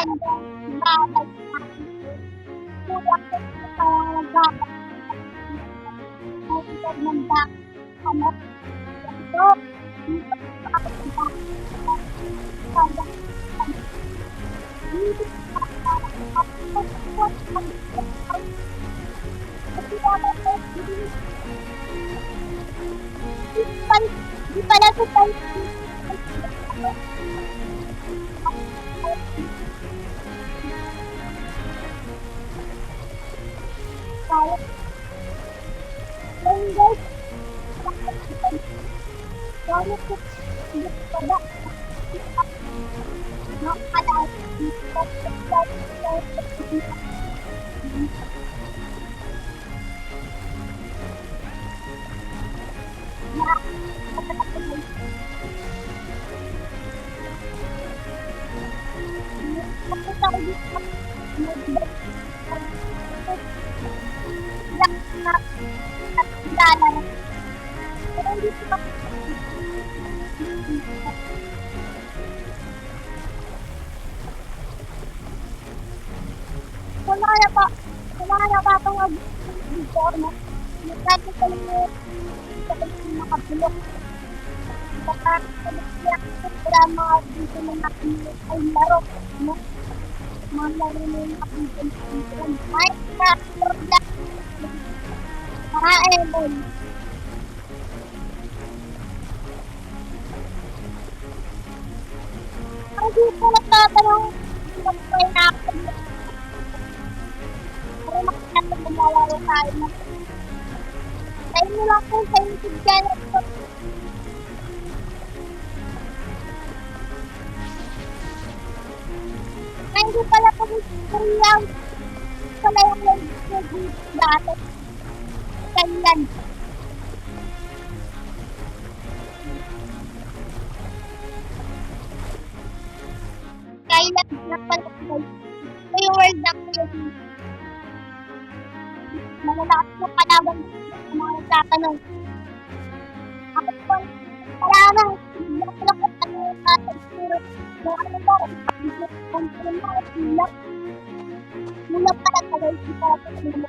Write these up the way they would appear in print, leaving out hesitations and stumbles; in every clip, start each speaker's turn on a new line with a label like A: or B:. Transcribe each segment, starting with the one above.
A: Di pala ito tayo. Wala na pa itong mag-video. Nagkati ko lang yung makabulok. Baka wala mga video na ay laro. Mga laro na yung makabulok. Minecraft, Roblox, mga Emon. Ang dito nagtatanong kung may nakabulok. Para makikita kung lalaro tayo na. Tayo mo lang po sa YouTube channel ko. Kaya hindi pala pag-istoryaw. Pala yung live dati. Ganyan. Kailan na pala guys. Ito yung world na kayo. Malalakas na palaban sa mga nagtatanong. Ako po, salamat. Nakalak at ano yung siguro. Kung ano ba, kung ano ba, silap. Mula pala tagal si Papa Silap.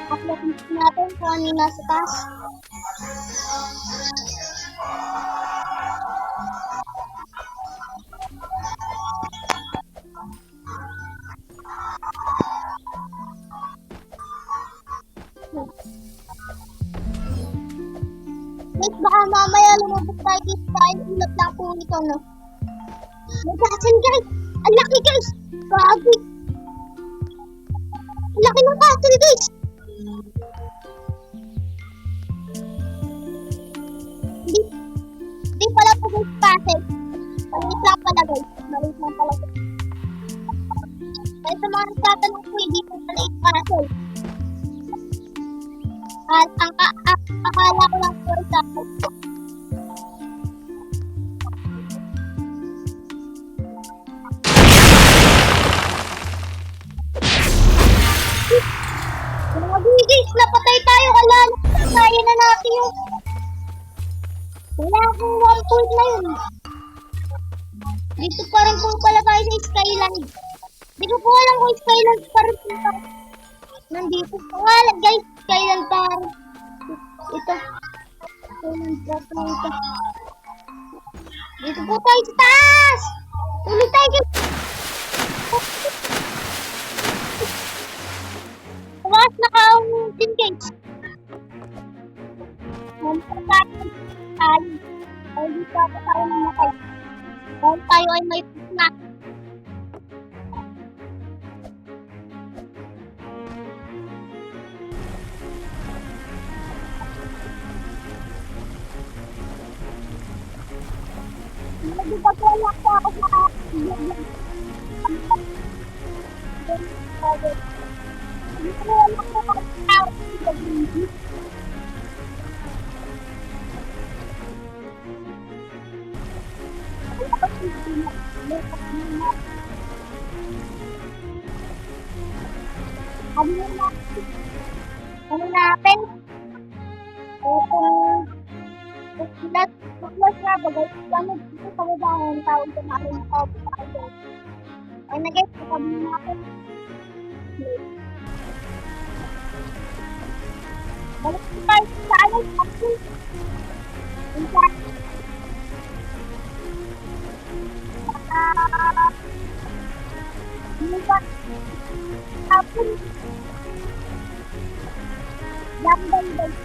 A: Aklatin natin kung ano yung nasa taas. Guys, baka mamaya lumabas tayo dito dahil ulap lang po ito, no? Nagkasan, guys! Ang laki, guys! Grabe! Ang laki ng castle, guys! Hindi pala po guys castle. Maliit lang pala, guys. Maliit lang pala. Kaya sa mga nagtatanong po, hindi po pala yung castle. At akala ko lang po ito. Guys, napatay tayo. Alala, kaya na natin yung... Wala akong 1 point na yun. Dito pa rin po pala tayo sa Skyland. Hindi ko po alam kung Skyland pa rin po. Nandito. Pangalan guys, Skyland pa rin. Ito. Skyland pa rin ito. Dito po tayo sa taas. Tuloy tayo guys. Tumaas na ka-tin guys. Nandito tayo. Ay, dito ako tayo namatay. Kung tayo ay may snack. Hindi pa po lang po ako sa hindi ko lang po ako sa ano natin? Kung mas nga ba guys, kami dito sa babahan, tawag ko na rin ako. Ay na guys, sabi na ako. Balik ko tayo sa alay, ako. Minsan, hapon, damdam guys.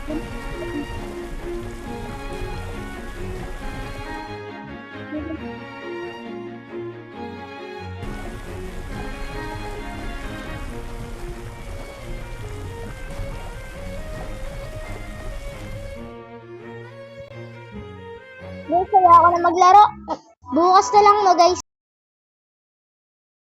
A: Guys, kaya ako na maglaro. Bukas na lang no guys.